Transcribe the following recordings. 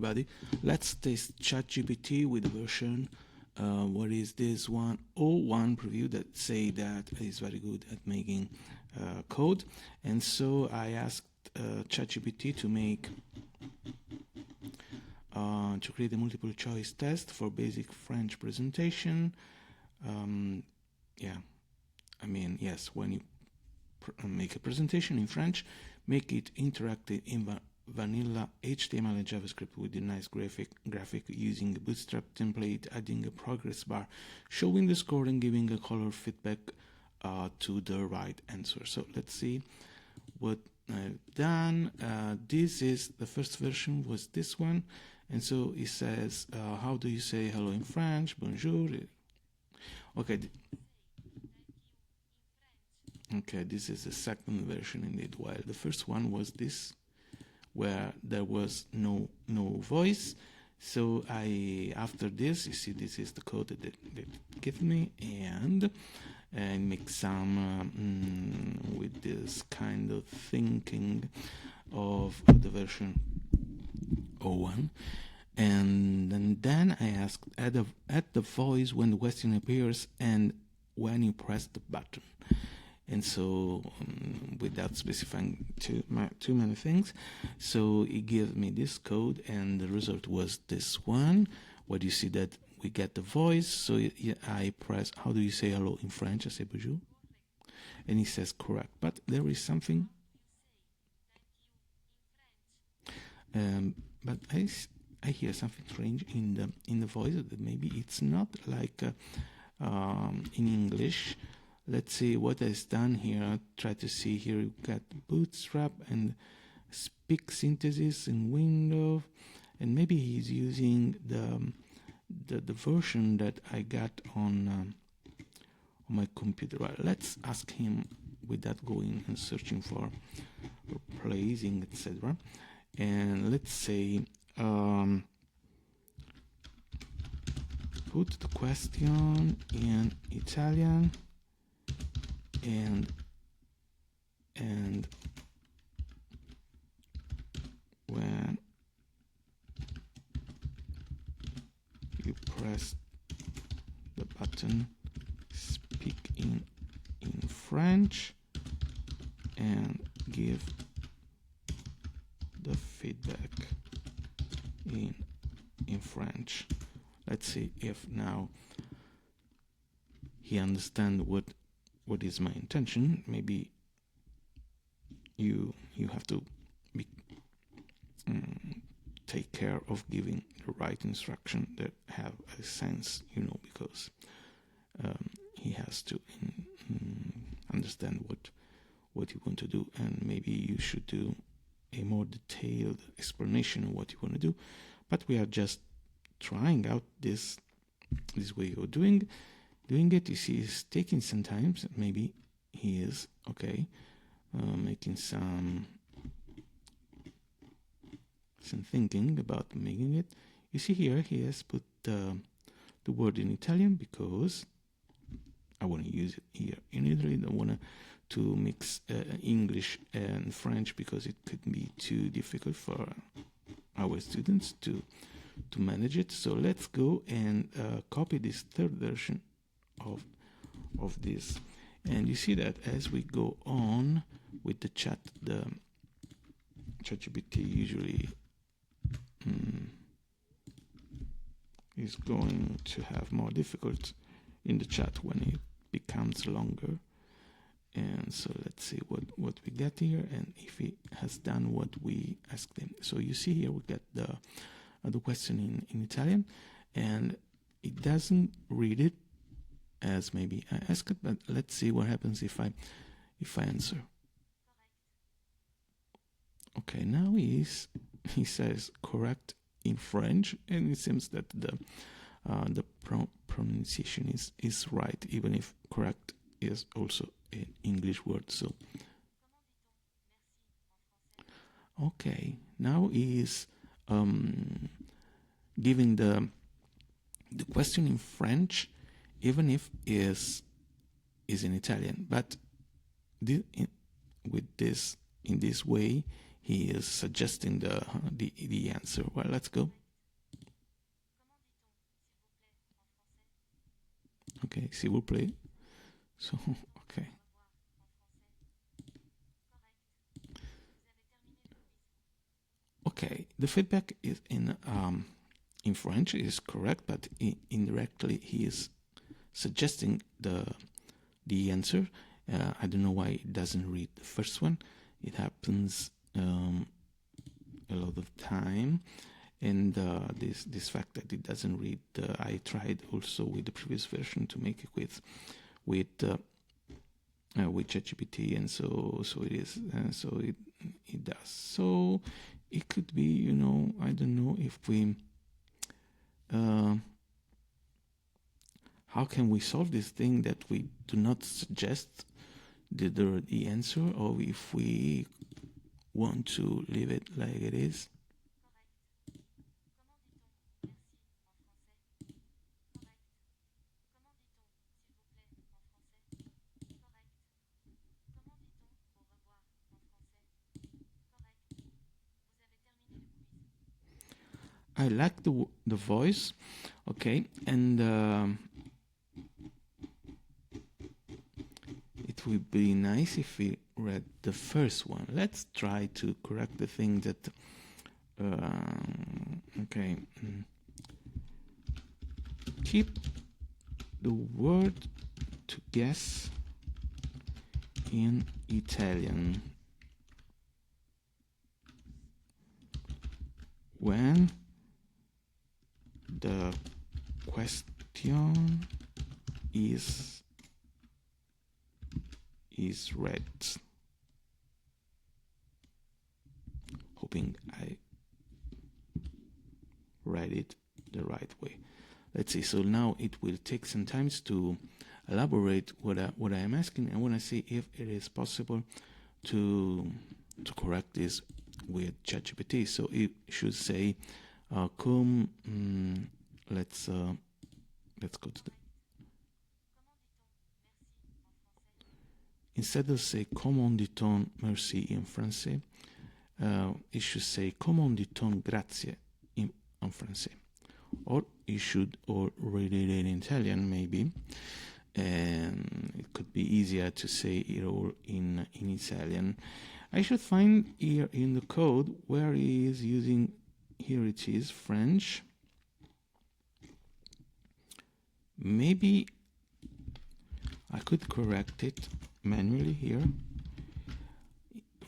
everybody. Let's test ChatGPT with version, what is this one? 01 preview that say that is very good at making code. And so I asked ChatGPT to make, to create a multiple choice test for basic French presentation. Yeah, I mean, yes, when you make a presentation in French, make it interactive in vanilla HTML and JavaScript with a nice graphic using a bootstrap template, adding a progress bar, showing the score and giving a color feedback to the right answer. So let's see what I've done. This is the first version, was this one. And so it says, how do you say hello in French? Bonjour. Okay. Okay, this is the second version indeed, while the first one was this, where there was no voice. So after this, you see, this is the code that they give me, and make some with this kind of thinking of the version 01. And then I asked add the voice when the question appears and when you press the button. And so without specifying too many things, so it gave me this code, and the result was this one, where you see that we get the voice. So I press, how do you say hello in French? I say bonjour, and he says correct, but there is something, but I hear something strange in the voice, that maybe it's not like in English. Let's see what is done here. I'll try to see here. You got bootstrap and speak synthesis in window, and maybe he's using the version that I got on my computer. Right, let's ask him without going and searching for replacing, etc. And let's say put the question in Italian. And when you press the button, speak in French and give the feedback in French. Let's see if now he understands what is my intention. Maybe you have to take care of giving the right instruction that have a sense, because he has to understand what you want to do, and maybe you should do a more detailed explanation of what you want to do. But we are just trying out this way of doing it. You see, it's taking some time. Maybe he is okay, making some thinking about making it. You see here, he has put the word in Italian because I want to use it here in Italy. I don't want to mix English and French because it could be too difficult for our students to manage it. So let's go and copy this third version of this, and you see that as we go on with the chat, the ChatGPT usually is going to have more difficult in the chat when it becomes longer. And so let's see what we get here, and if he has done what we asked him. So you see here we get the question in Italian, and it doesn't read it as maybe I asked it, but let's see what happens if I answer. Okay, now he says correct in French, and it seems that the pronunciation is right, even if correct is also an English word. So okay, now he is giving the question in French, even if is in Italian, but in this way he is suggesting the answer. Well, let's go. Okay, s'il vous plaît. So, okay. Okay, the feedback is in French is correct, but indirectly he is suggesting the answer. I don't know why it doesn't read the first one. It happens a lot of time, and this fact that it doesn't read. I tried also with the previous version to make it with ChatGPT, and so it is. So it does. So it could be, you know, I don't know if we. How can we solve this thing that we do not suggest the answer, or if we want to leave it like it is? I like the voice, okay, and it would be nice if we read the first one. Let's try to correct the thing that, okay, keep the word to guess in Italian when the question is read. Hoping I read it the right way. Let's see. So now it will take some time to elaborate what I am asking. I want to see if it is possible to correct this with ChatGPT. So it should say, let's go to the. Instead of say comment dit-on merci in français, it should say comment dit-on grazie in français. Or you should read it in Italian maybe, and it could be easier to say it all in Italian. I should find here in the code where he is using. Here it is, French. Maybe I could correct it manually here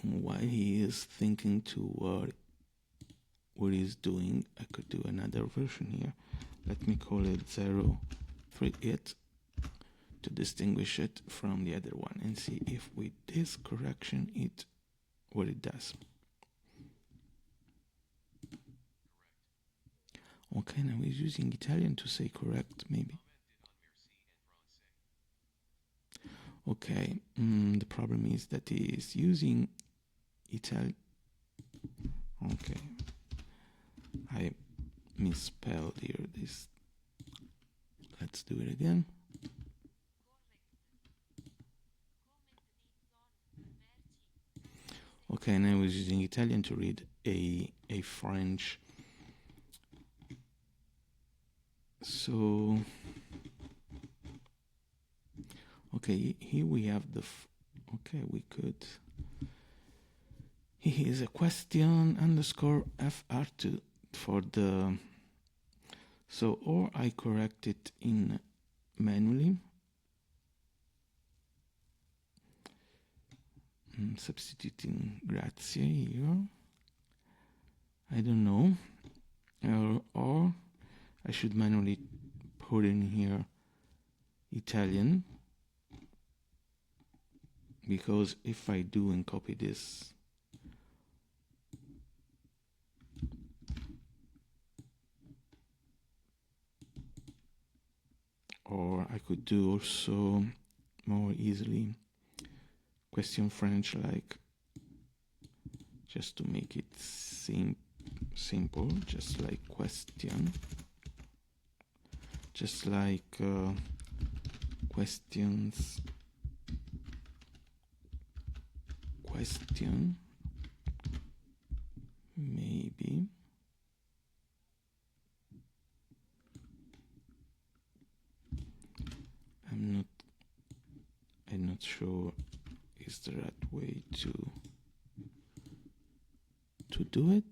while he is thinking to what he's doing. I could do another version here. Let me call it 038 to distinguish it from the other one and see if with this correction what it does. Okay, now he's using Italian to say correct, maybe. Okay, the problem is that he is using Italian. Okay, I misspelled here this. Let's do it again. Okay, now he's using Italian to read a French. So, okay, here we have okay, we could. Here is a question underscore FR2 for the. So, or I correct it in manually. Substituting grazie here. I don't know. Or I should manually put in here Italian, because if I do and copy this, or I could do also more easily question French, like just to make it simple, just like question, just like questions, question, maybe. I'm not sure is the right way to do it.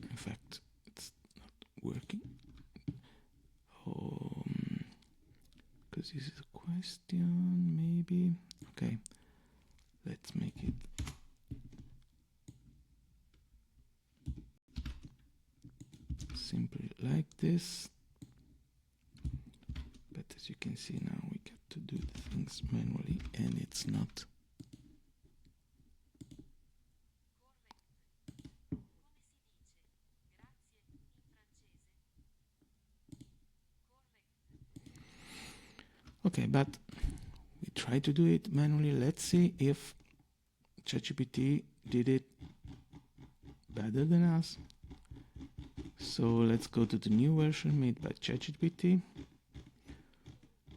In fact, it's not working. Because this is a question, maybe. Okay, let's make it simply like this. But as you can see now, we get to do the things manually, and it's not. Okay, but we try to do it manually. Let's see if ChatGPT did it better than us. So let's go to the new version made by ChatGPT.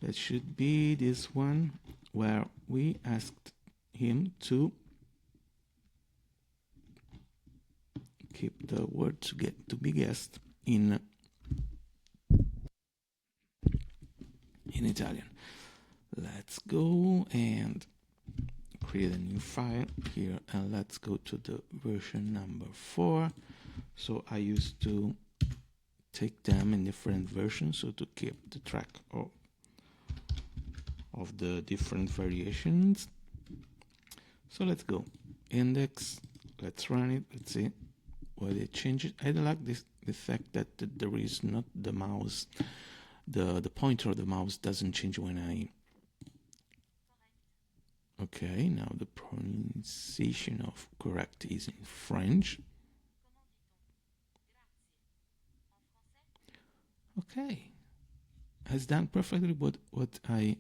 That should be this one, where we asked him to keep the word to be guessed in Italian. Let's go and create a new file here, and let's go to the version number 4. So I used to take them in different versions, so to keep the track of the different variations. So let's go index, let's run it, let's see what it changes. I like the fact that there is not the mouse, the pointer of the mouse doesn't change when I. Okay, now the pronunciation of correct is in French. Okay, has done perfectly what I.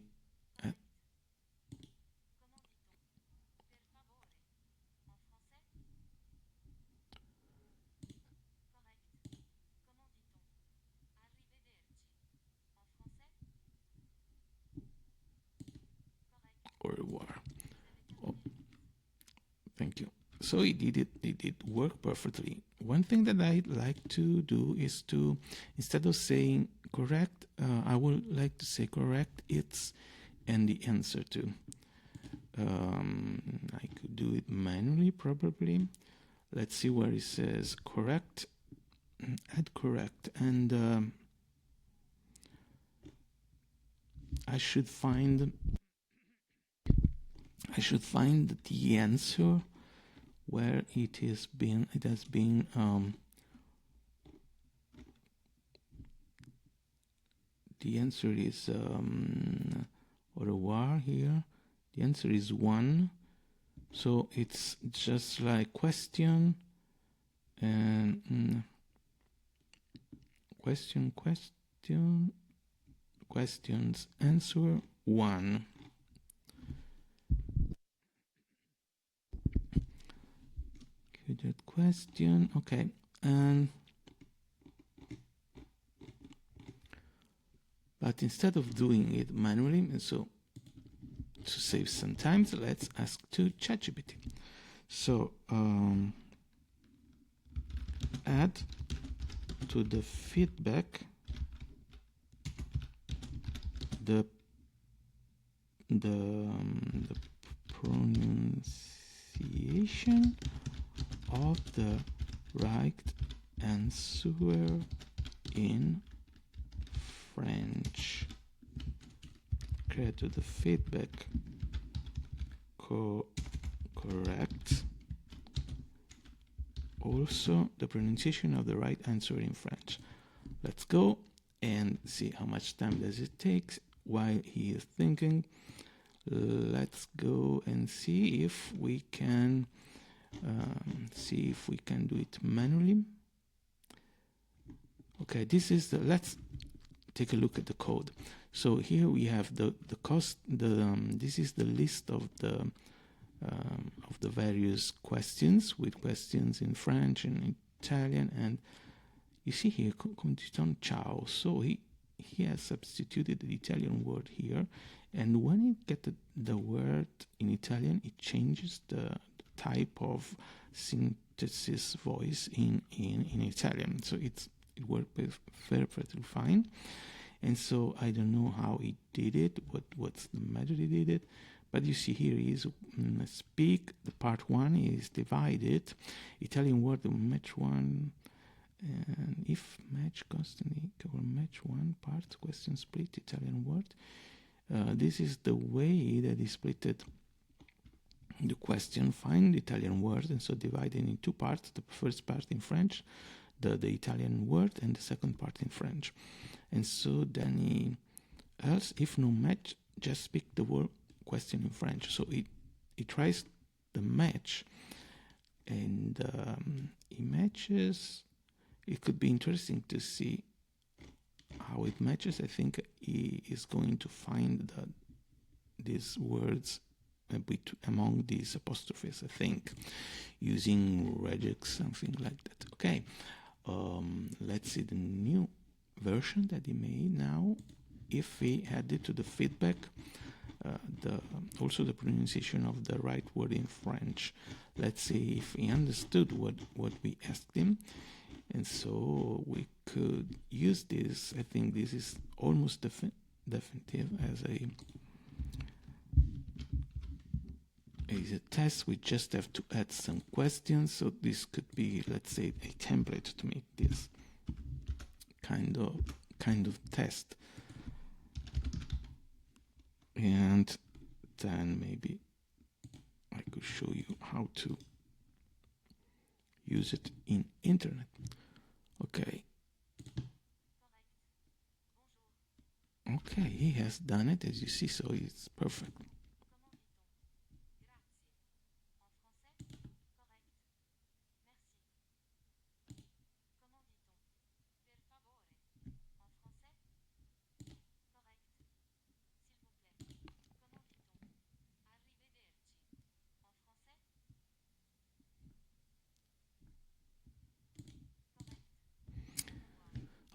Au revoir. Oh, thank you. So it did work perfectly. One thing that I like to do is to, instead of saying correct, I would like to say correct, it's, and the answer too. I could do it manually probably. Let's see where it says correct, add correct, and I should find the answer where it has been. The answer is au revoir here. The answer is 1. So it's just like question and questions, answer 1. That question, okay, and but instead of doing it manually, and so to save some time, let's ask to ChatGPT. So add to the feedback the pronunciation of the right answer in French. Okay, to the feedback correct. Also the pronunciation of the right answer in French. Let's go and see how much time does it take while he is thinking. Let's go and see if we can do it manually. Okay, this is let's take a look at the code. So here we have the cost. This is the list of the various questions, with questions in French and Italian, and you see here condition ciao. So he has substituted the Italian word here, and when it gets the word in Italian, it changes the type of synthesis voice in Italian. So it worked perfectly fine. And so I don't know how he did it, what's the method he did it, but you see here is speak. The part 1 is divided, Italian word match 1, and if match constantly cover match 1 part, question split Italian word. This is the way that he splitted the question, find the Italian word, and so divided in 2 parts, the first part in French, the Italian word, and the second part in French. And so then he else, if no match, just speak the word question in French. So he tries the match, and he matches. It could be interesting to see how it matches. I think he is going to find these words among these apostrophes, I think, using regex, something like that. Okay, let's see the new version that he made now. If we add it to the feedback, also the pronunciation of the right word in French. Let's see if he understood what we asked him. And so we could use this. I think this is almost definitive as a test. We just have to add some questions. So this could be, let's say, a template to make this kind of test. And then maybe I could show you how to use it in internet. Okay. Okay, he has done it, as you see, so it's perfect.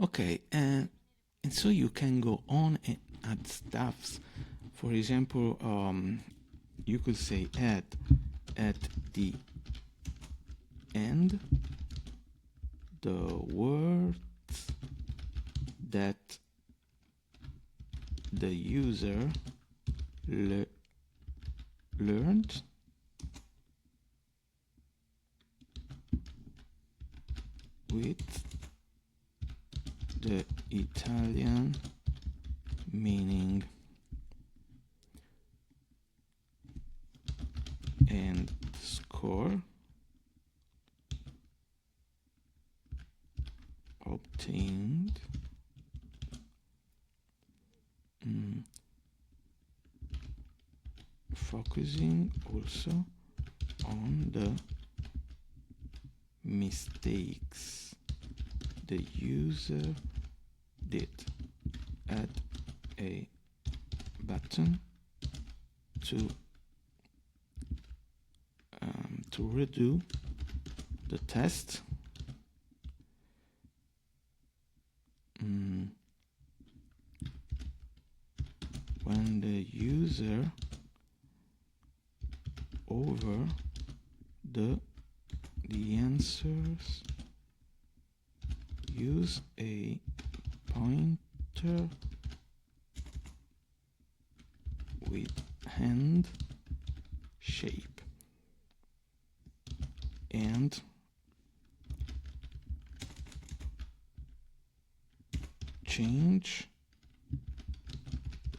Okay, and so you can go on and add stuffs. For example, you could say add at the end the words that the user learned with the Italian meaning and score obtained focusing also on the mistakes the user did. Add a button to redo the test. When the user over the answers, use a pointer with hand shape and change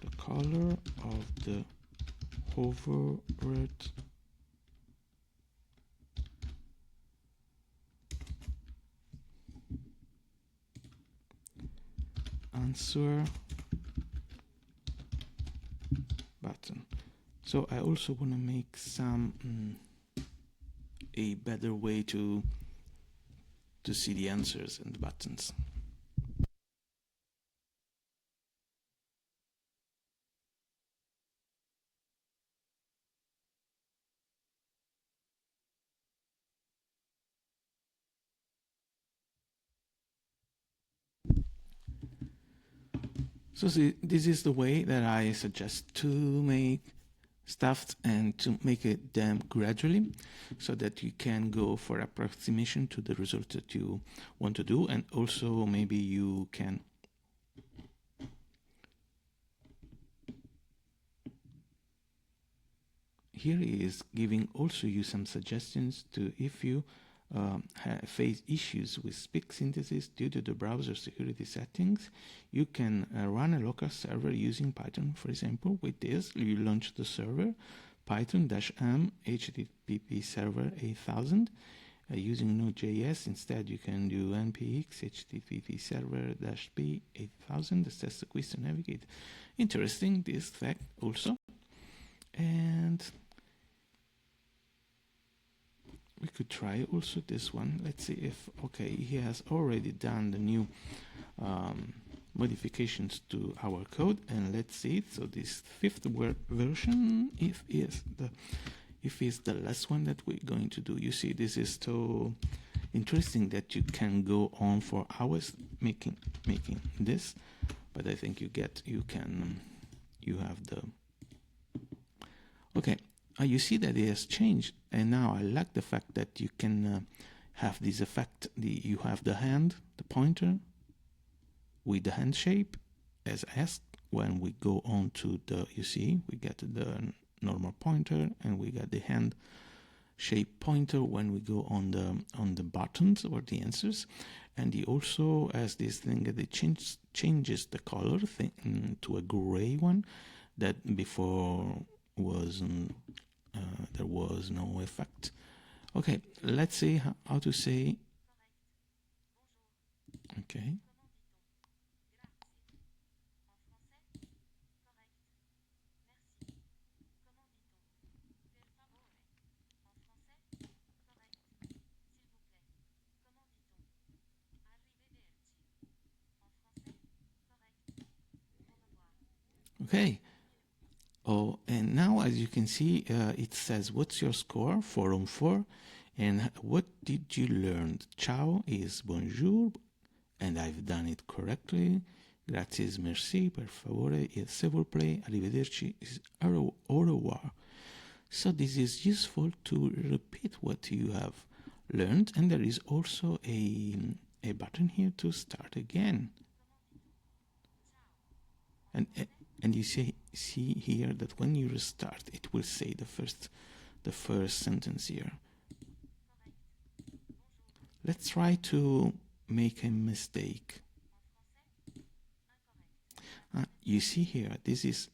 the color of the hovered answer button. So I also want to make some a better way to see the answers and the buttons. So see, this is the way that I suggest to make stuff and to make them gradually so that you can go for approximation to the result that you want to do. And also maybe you can here is giving also you some suggestions to if you face issues with speak synthesis due to the browser security settings, you can run a local server using Python. For example, with this, you launch the server python-m http server 8000 using Node.js. Instead, you can do npx http server-p 8000. That's the quiz to navigate. Interesting, this fact also. And we could try also this one. Let's see if, okay, he has already done the new modifications to our code, and let's see it. So this fifth version, if is the last one that we're going to do. You see, this is so interesting that you can go on for hours making this, but I think you have the, okay. You see that it has changed, and now I like the fact that you can have this effect. You have the hand, the pointer, with the hand shape as asked. When we go on to the, you see, we get the normal pointer, and we got the hand shape pointer when we go on the buttons or the answers. And he also has this thing that it changes the color thing to a gray one that before was there was no effect. Okay, let's see how to say. Okay. Okay. Oh, and now as you can see, it says, what's your score? 4 on 4. And what did you learn? Ciao is bonjour, and I've done it correctly. Grazie is merci, per favore is s'il vous plaît, arrivederci is au revoir. So this is useful to repeat what you have learned, and there is also a button here to start again. And you see here that when you restart, it will say the first sentence here. Let's try to make a mistake. You see here, this is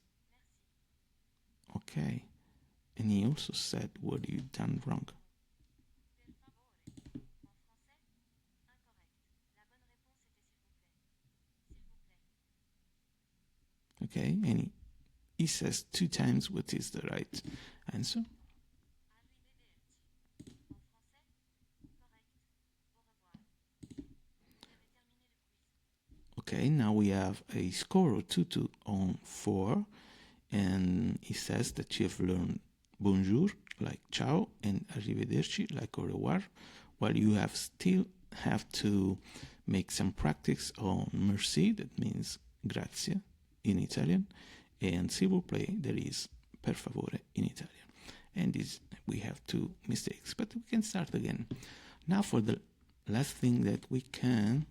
okay. And he also said what you done wrong. Okay, and he says 2 times what is the right answer. Okay, now we have a score of 2 on 4, and he says that you have learned bonjour, like ciao, and arrivederci, like au revoir, while you still have to make some practice on merci, that means grazie in Italian, and s'il vous plaît, there is per favore in Italian. And this, we have 2 mistakes, but we can start again. Now for the last thing that we can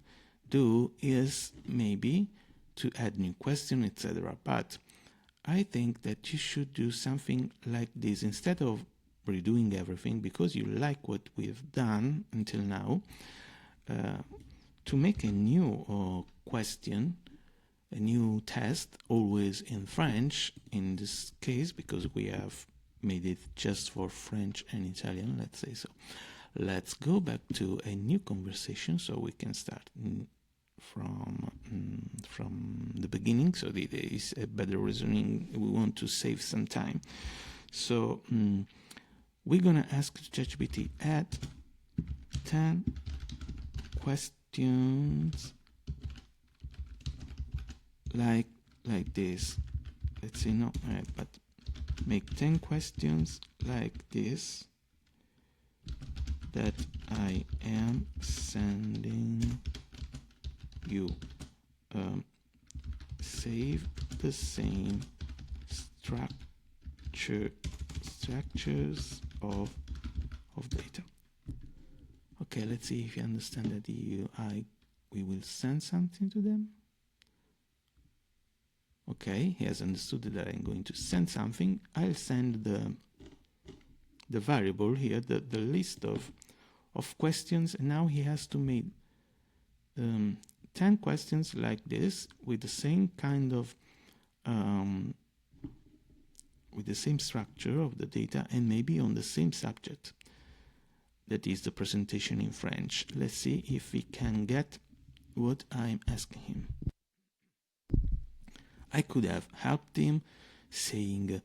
do is maybe to add new question, etc. But I think that you should do something like this instead of redoing everything, because you like what we've done until now, to make a new question, a new test, always in French in this case, because we have made it just for French and Italian, let's say so. Let's go back to a new conversation so we can start from the beginning, so that there is a better reasoning. We want to save some time. So we're gonna ask ChatGPT, add 10 questions like this. Let's say no, but make 10 questions like this that I am sending you. Save the same structure structures of data. Okay, let's see if you understand that we will send something to them. Okay, he has understood that I'm going to send something. I'll send the variable here, the list of questions, and now he has to make 10 questions like this with the same kind of with the same structure of the data and maybe on the same subject, that is the presentation in French. Let's see if we can get what I'm asking him. I could have helped him saying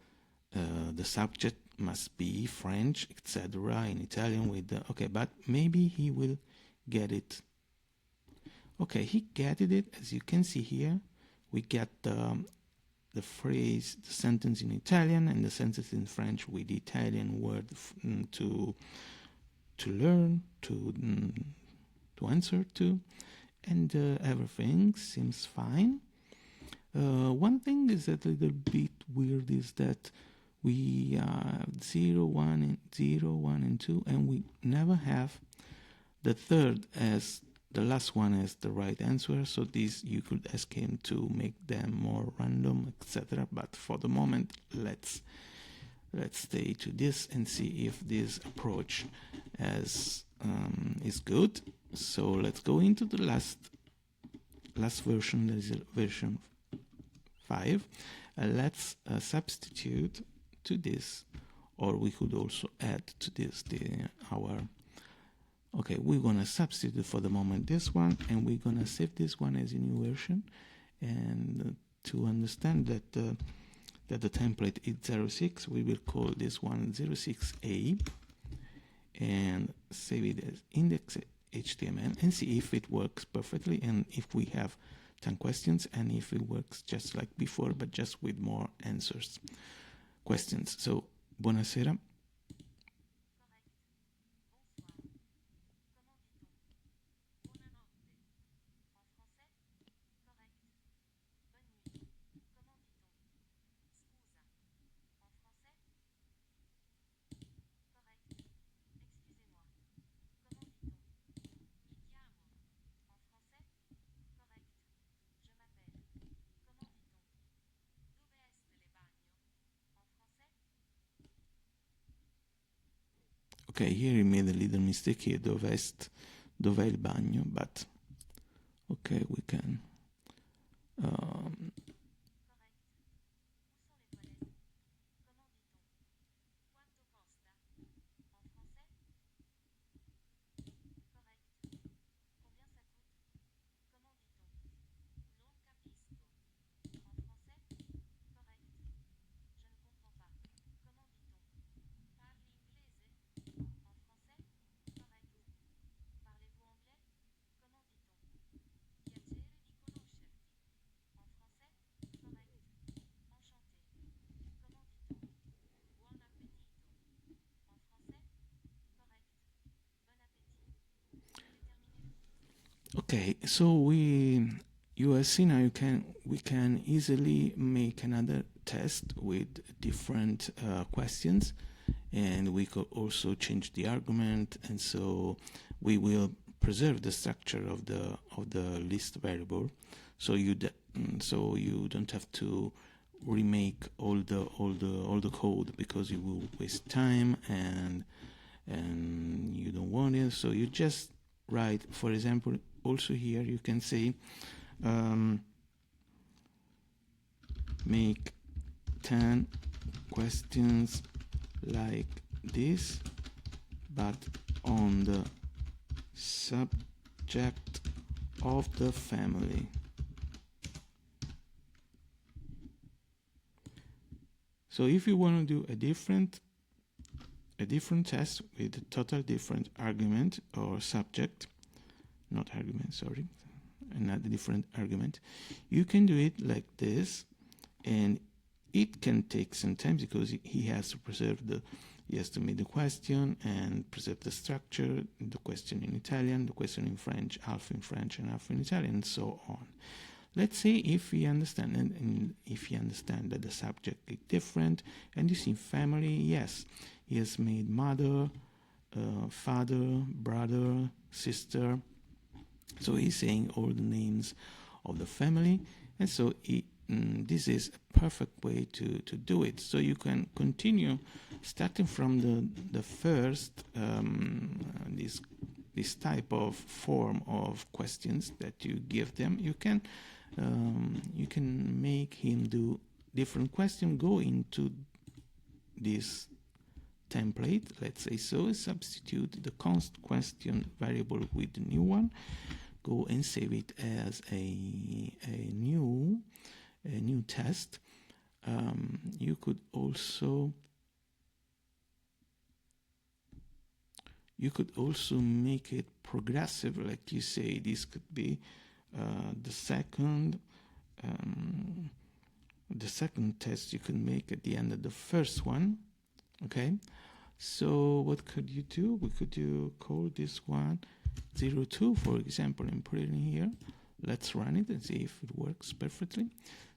the subject must be French, etc., in Italian with the, okay, but maybe he will get it. Okay, he getted it. As you can see here, we get the phrase, the sentence in Italian and the sentence in French with the Italian word to learn, to answer to, and everything seems fine. One thing is that a little bit weird is that we have 0, 1, and 2, and we never have the third as the last one as the right answer. So this you could ask him to make them more random, etc. But for the moment, let's stay to this and see if this approach is good. So let's go into the last version. That is version 5. Let's substitute to this, or we could also add to this okay, we're gonna substitute for the moment this one, and we're gonna save this one as a new version. And to understand that the template is 06, we will call this one 06A and save it as index.html and see if it works perfectly and if we have 10 questions and if it works just like before but just with more answers, questions. So, buonasera. Okay, here he made a little mistake here, dov'è il bagno, but okay, we can okay, so you have seen how we can easily make another test with different questions, and we could also change the argument, and so we will preserve the structure of the list variable, so you don't have to remake all the code because you will waste time and you don't want it. So you just write, for example, also here you can say make 10 questions like this, but on the subject of the family. So if you want to do a different test with a total different argument or subject, not argument, sorry, another different argument, you can do it like this, and it can take some time because he has to preserve he has to make the question and preserve the structure, the question in Italian, the question in French, half in French and half in Italian, and so on. let's say if we understand, and if you understand that the subject is different, and you see family, yes, he has made mother, father, brother, sister. So he's saying all the names of the family, and so this is a perfect way to do it. So you can continue starting from the first this type of form of questions that you give them. You can make him do different questions, go into this template, let's say so, substitute the const question variable with the new one, go and save it as a new test. You could also make it progressive, like you say, this could be the second test you can make at the end of the first one. Okay, so what could you do? We could call this one 02, for example, and put it in here. Let's run it and see if it works perfectly.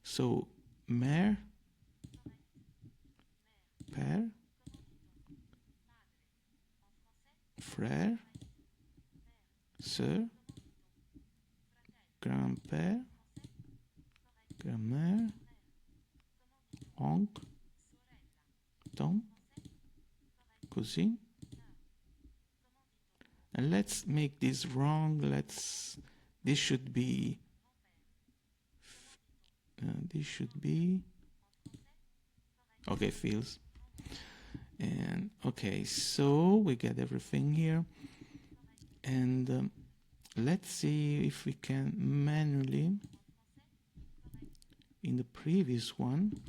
So mère, père, frère, sœur, grand-père, grand-mère, oncle, tante, cousin. And let's make this wrong. This should be okay, fields. And okay, so we get everything here, and let's see if we can manually, in the previous one,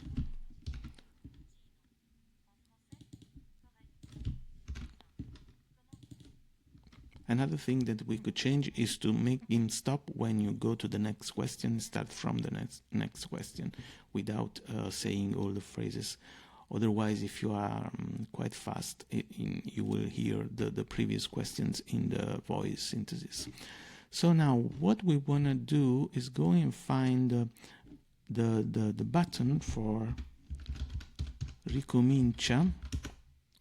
another thing that we could change is to make him stop when you go to the next question, start from the next question without saying all the phrases. Otherwise, if you are quite fast, you will hear the previous questions in the voice synthesis. So now what we want to do is go and find the button for ricomincia.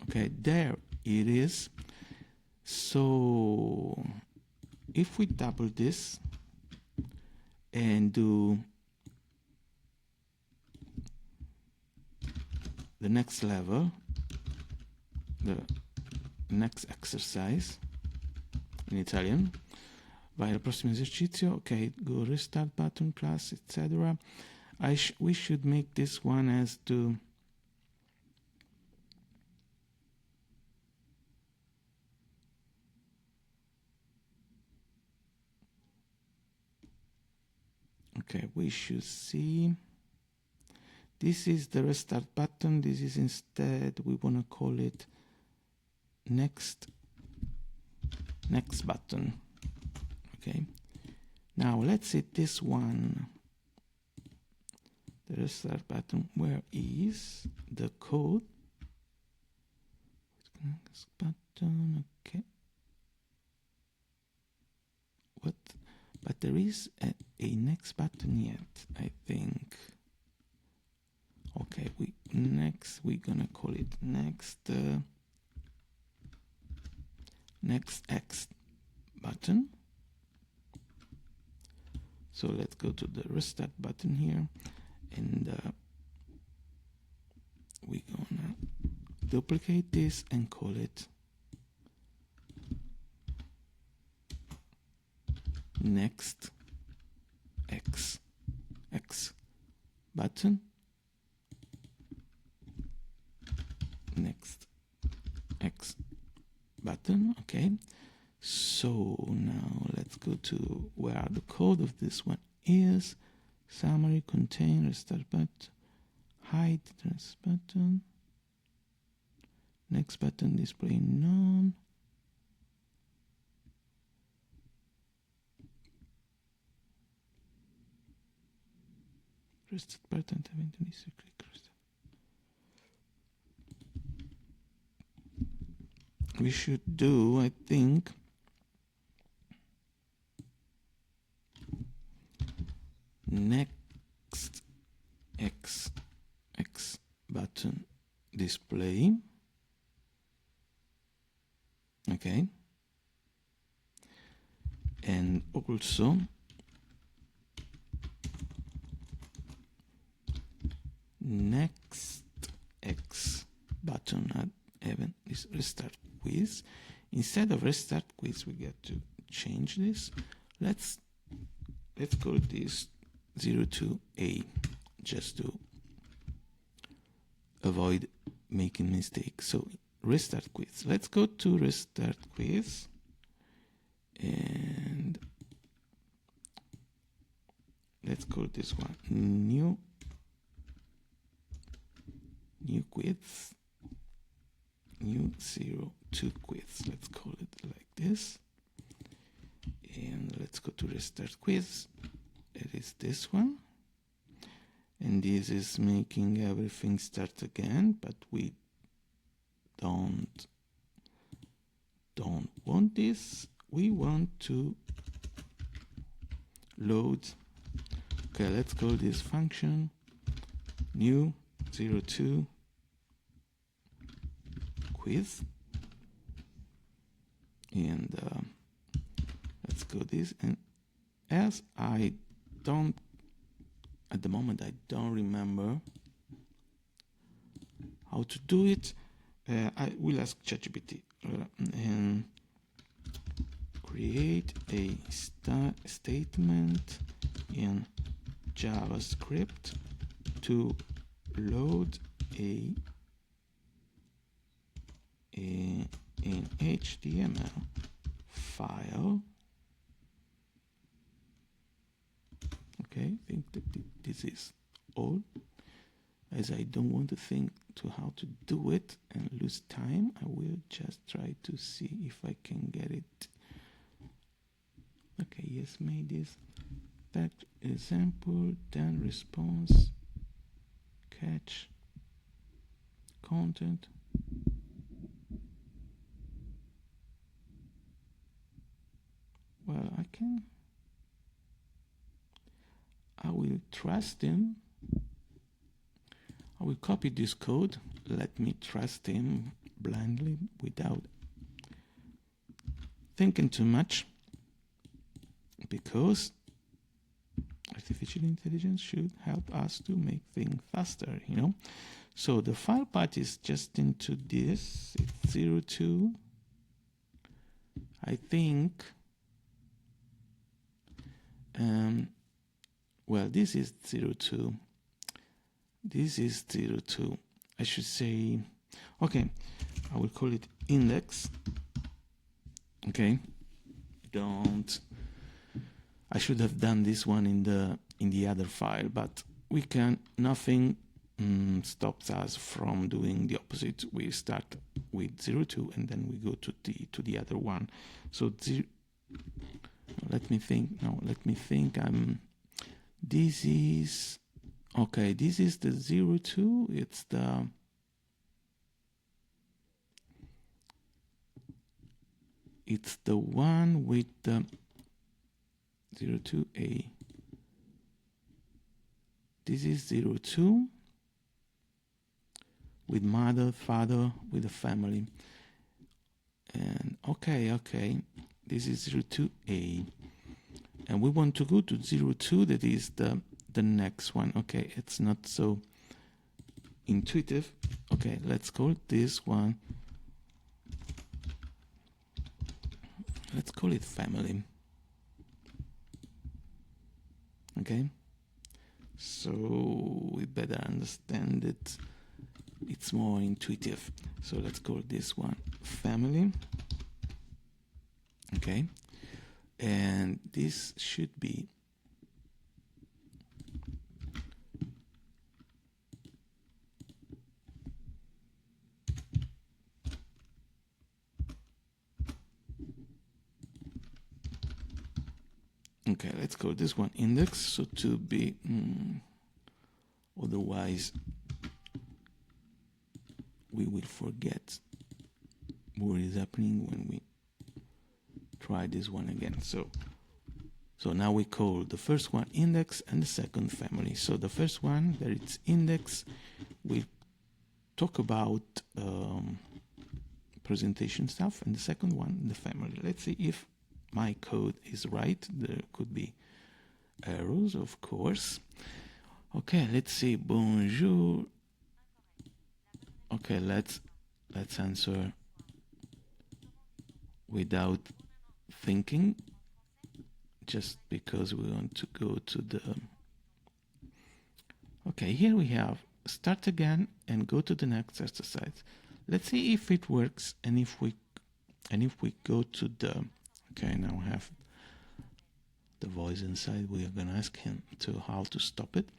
Okay, there it is. So if we double this and do the next level, the next exercise in Italian, vai al prossimo esercizio, okay, go restart button, class, etc. We should make this one as to okay, we should see. This is the restart button. This is instead, we want to call it next button. Okay. Now let's see this one. The restart button. Where is the code? Next button. Okay. What? But there is a next button yet, I think. Okay, we're gonna call it next X button. So let's go to the restart button here, and we're gonna duplicate this and call it next X button. Next X button. Okay, so now let's go to where the code of this one is. Summary, contain, restart button, hide, rest button, next button, display none. Restart button, click restart. We should do, I think, next x button display. Okay, and also next x button at event is restart quiz. Instead of restart quiz, we get to change this. Let's call this 02A, just to avoid making mistakes. So restart quiz. Let's go to restart quiz, and let's call this one new quiz, new 02 quiz. Let's call it like this. And let's go to restart quiz. It is this one. And this is making everything start again, but we don't want this. We want to load. Okay, let's call this function new 02 quiz, and let's go this. And as I don't, at the moment I don't remember how to do it, I will ask ChatGPT and create a statement in JavaScript to load an HTML file. Okay, I think that this is all. As I don't want to think to how to do it and lose time, I will just try to see if I can get it. Okay, yes, made this. That example, then response, catch, content. Well, I will trust him. I will copy this code. Let me trust him blindly without thinking too much, because artificial intelligence should help us to make things faster, you know. So the file path is just into this. It's 02. I think. Well, this is 02. This is 02. I should say, okay, I will call it index. Okay, I should have done this one in the other file, but we can, nothing stops us from doing the opposite. We start with 02 and then we go to the other one. So let me think. This is, okay, this is the 02. It's the one with the 02A. This is 02 with mother, father, with a family. And okay, this is 02A. And we want to go to 02, that is the next one. Okay, it's not so intuitive. Okay, let's call this one, let's call it family. Okay, so we better understand it. It's more intuitive. So let's call this one family. Okay, and this should be okay, let's call this one index, so to be otherwise we will forget what is happening when we try this one again. So So now we call the first one index and the second family. So the first one, that it's index, we talk about presentation stuff, and the second one, the family. Let's see if my code is right. There could be errors, of course. Okay, let's see. Bonjour. Okay, let's answer without thinking, just because we want to go to the... Okay, here we have start again and go to the next exercise. Let's see if it works, and if we go to the... Okay, now we have the voice inside. We are gonna ask him to how to stop it.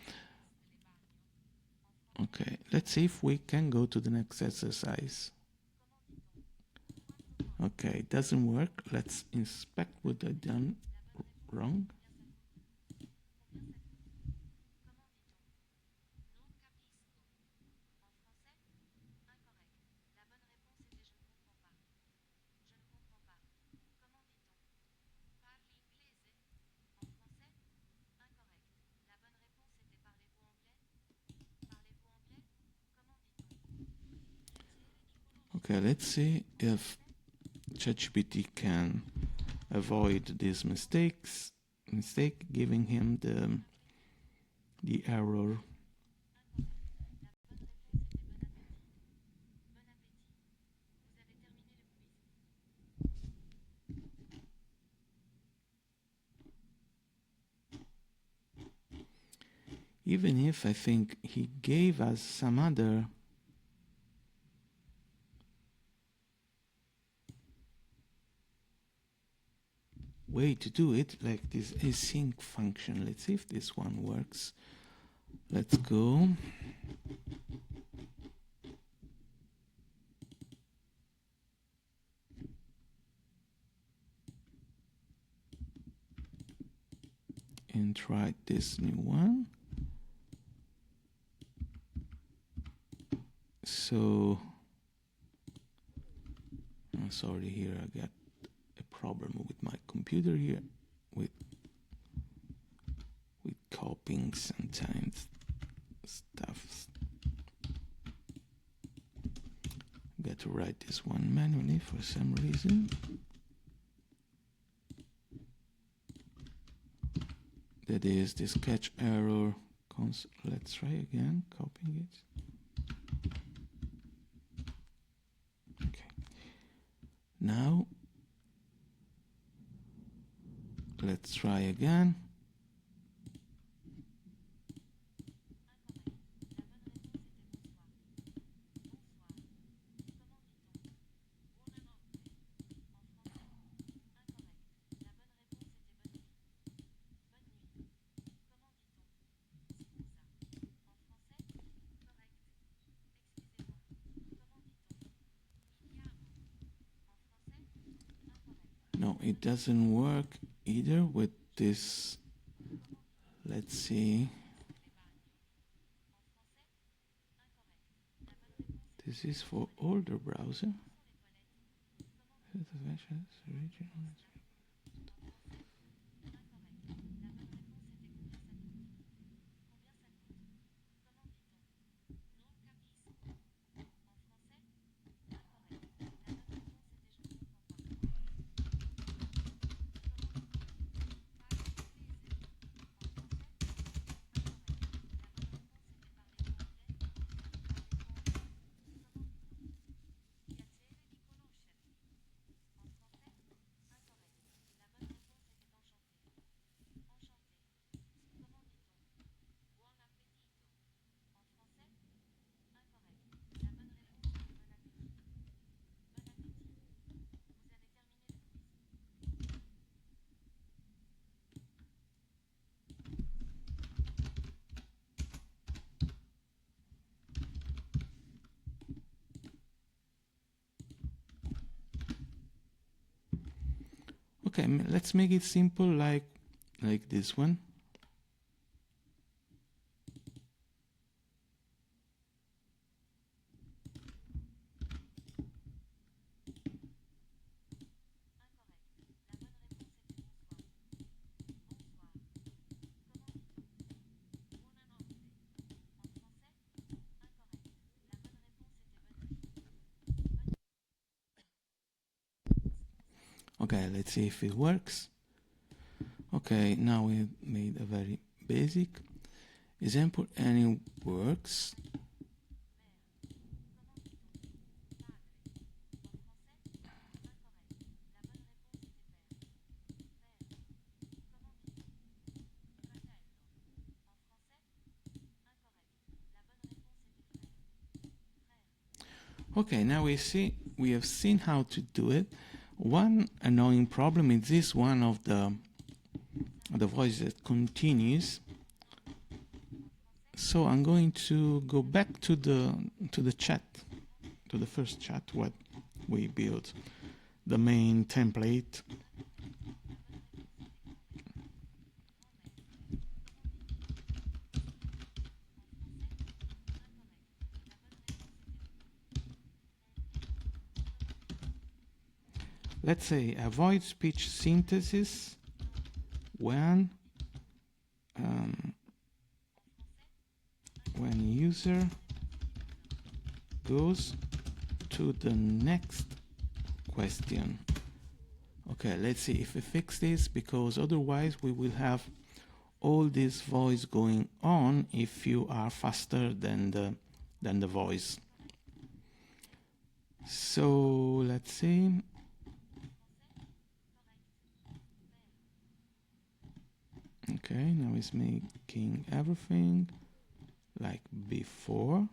Okay, let's see if we can go to the next exercise. Okay, it doesn't work. Let's inspect what I've done wrong. Okay, let's see if ChatGPT can avoid these mistake, giving him the error. Even if I think he gave us some other way to do it, like this async function. Let's see if this one works. Let's go. And try this new one. So, I'm sorry, here I got a problem with my computer here, with copying sometimes stuff. Got to write this one manually for some reason. That is this catch error. Let's try again, copying it. Okay. Now, let's try again. No, it doesn't work either with this. Let's see. This is for older browser. Okay, let's make it simple, like this one. Okay, let's see if it works. Okay, now we made a very basic example and it works. Okay, now we have seen how to do it. One annoying problem is this one of the voice that continues. So I'm going to go back to the chat, to the first chat what we built, the main template. Let's say avoid speech synthesis when user goes to the next question. Okay, let's see if we fix this, because otherwise we will have all this voice going on if you are faster than the voice. So let's see. Okay, now it's making everything like before,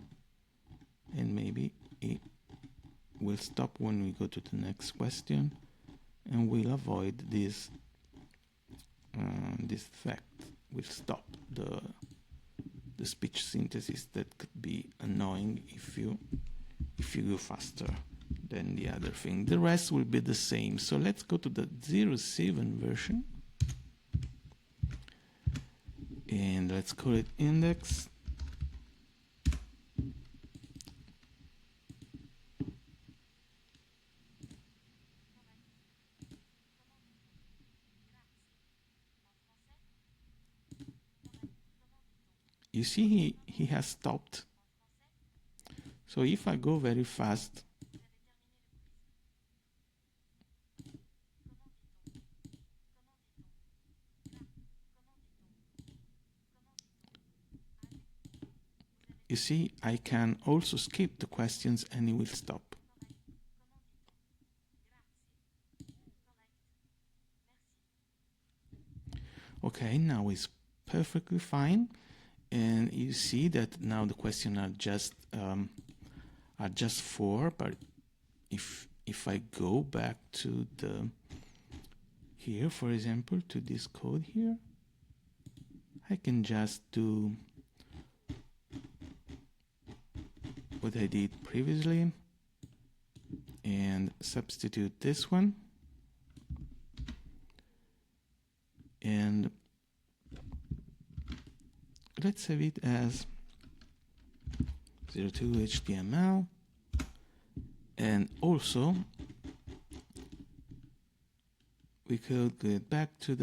and maybe it will stop when we go to the next question, and we'll avoid this effect. Will stop the speech synthesis that could be annoying if you go faster than the other thing. The rest will be the same. So let's go to the 07 version. And let's call it index. You see he has stopped. So if I go very fast, you see I can also skip the questions and it will stop. Okay, now it's perfectly fine, and you see that now the questions are just 4. But if I go back to here, for example, to this code here, I can just do what I did previously and substitute this one. And let's save it as 02 HTML. And also we could get back to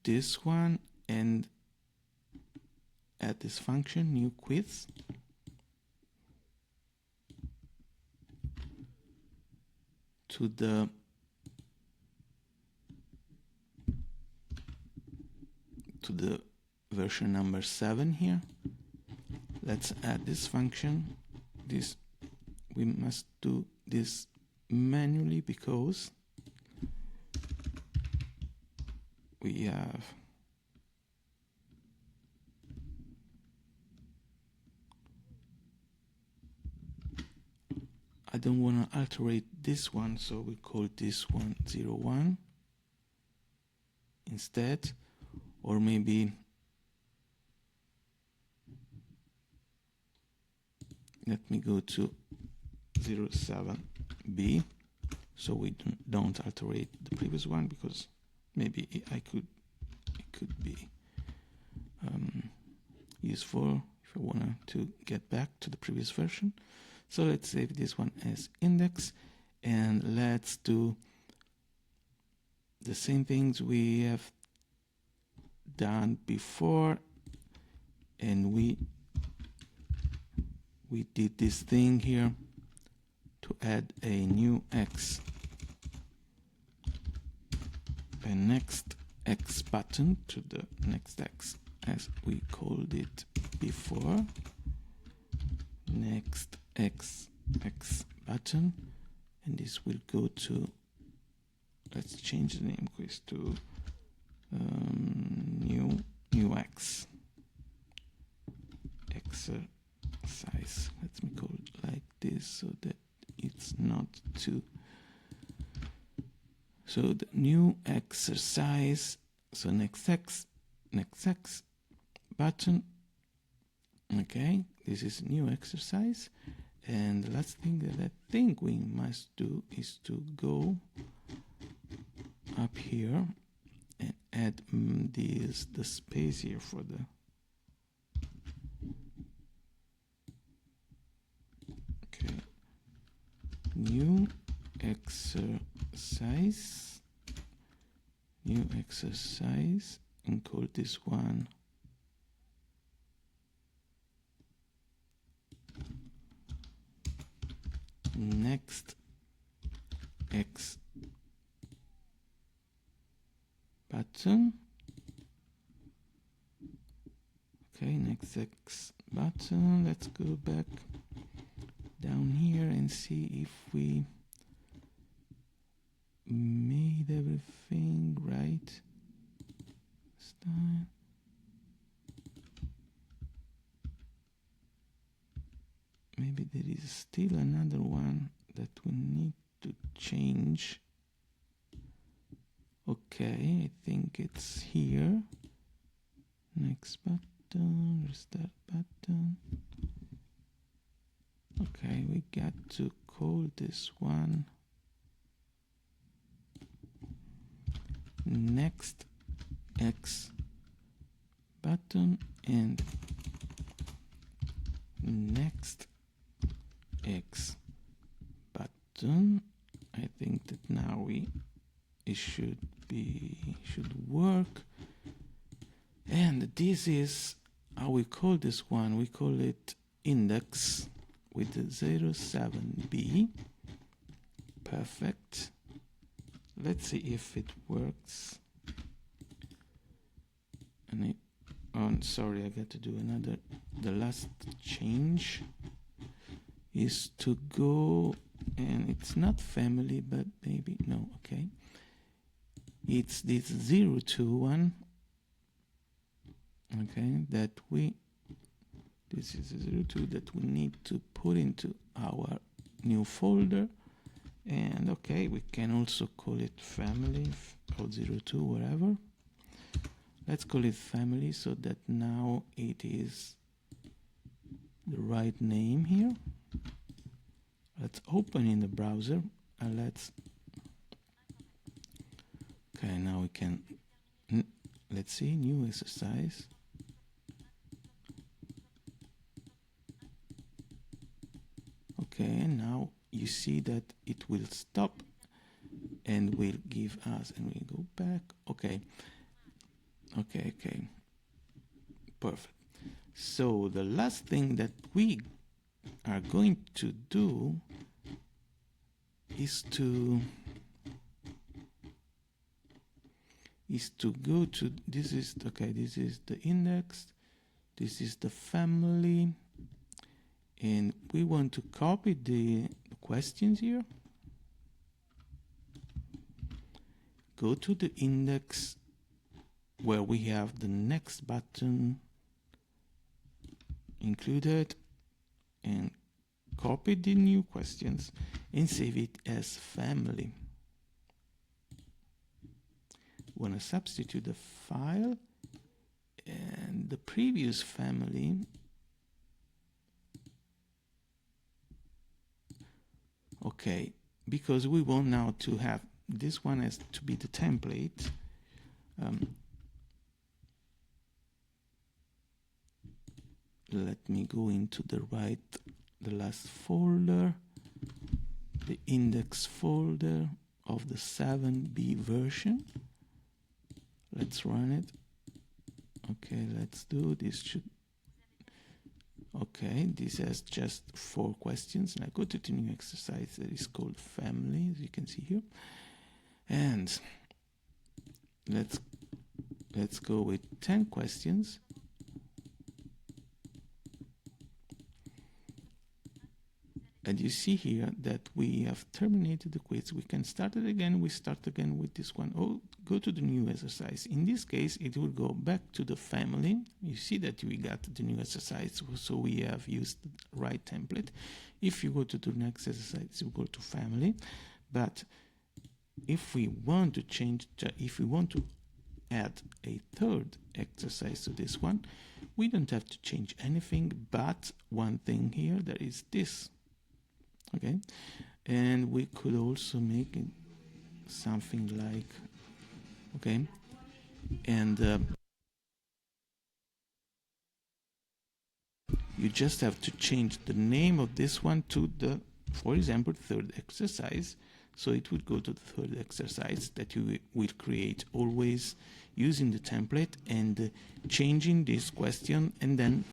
this one and add this function, new quiz. To the version number 7 here. Let's add this function. We must do this manually because we have I don't want to alterate this one, so we call this one 01 instead, or maybe let me go to 07B, so we don't alterate the previous one, because maybe it could be useful if I want to get back to the previous version. So let's save this one as index, and let's do the same things we have done before, and we did this thing here to to add a new X, a next X button to the next X, as we called it before. Next X button, and this will go to, let's change the name quiz to new X exercise. Let me call it like this so that it's not too. So the new exercise, so next X button. Okay, this is new exercise. And the last thing that I think we must do is to go up here and add the space here for the new exercise, and call this one next X button. Okay, next X button. Let's go back down here and see if we made everything right. Style. Maybe there is still another one that we need to change. Okay, I think it's here. Next button, restart button. Okay, we got to call this one next X button and next X button. I think that now it should work. And this is how we call this one. We call it index with the 07B. Perfect. Let's see if it works. And sorry, I got to do another. The last change is to go, and it's not family, but maybe no. Okay, it's this 02 one. Okay, this is a 02 that we need to put into our new folder. And okay, we can also call it family or 02, whatever. Let's call it family so that now it is the right name here. Let's open in the browser and okay, now we can, let's see, new exercise. Okay, and now you see that it will stop and will give us, and we go back. Okay. Perfect. So the last thing that we are going to do is to go to, this is the index, this is the family, and we want to copy the questions here. Go to the index where we have the next button included and copy the new questions and save it as family. We want to substitute the file and the previous family. Okay, because we want now to have this one as to be the template. Let me go into the last folder, the index folder of the 7B version. Let's run it. Okay, let's do this. Okay, this has just 4 questions, and I go to the new exercise that is called family, as you can see here. And let's go with 10 questions. And you see here that we have terminated the quiz. We can start it again. We start again with this one. Oh, go to the new exercise. In this case, it will go back to the family. You see that we got the new exercise, so we have used the right template. If you go to the next exercise, you go to family. But if we want to change, if we want to add a third exercise to this one, we don't have to change anything but one thing here, that is this. Okay, and we could also make it something like, okay, and you just have to change the name of this one to the, for example, third exercise. So it would go to the third exercise that you will create, always using the template and changing this question, and then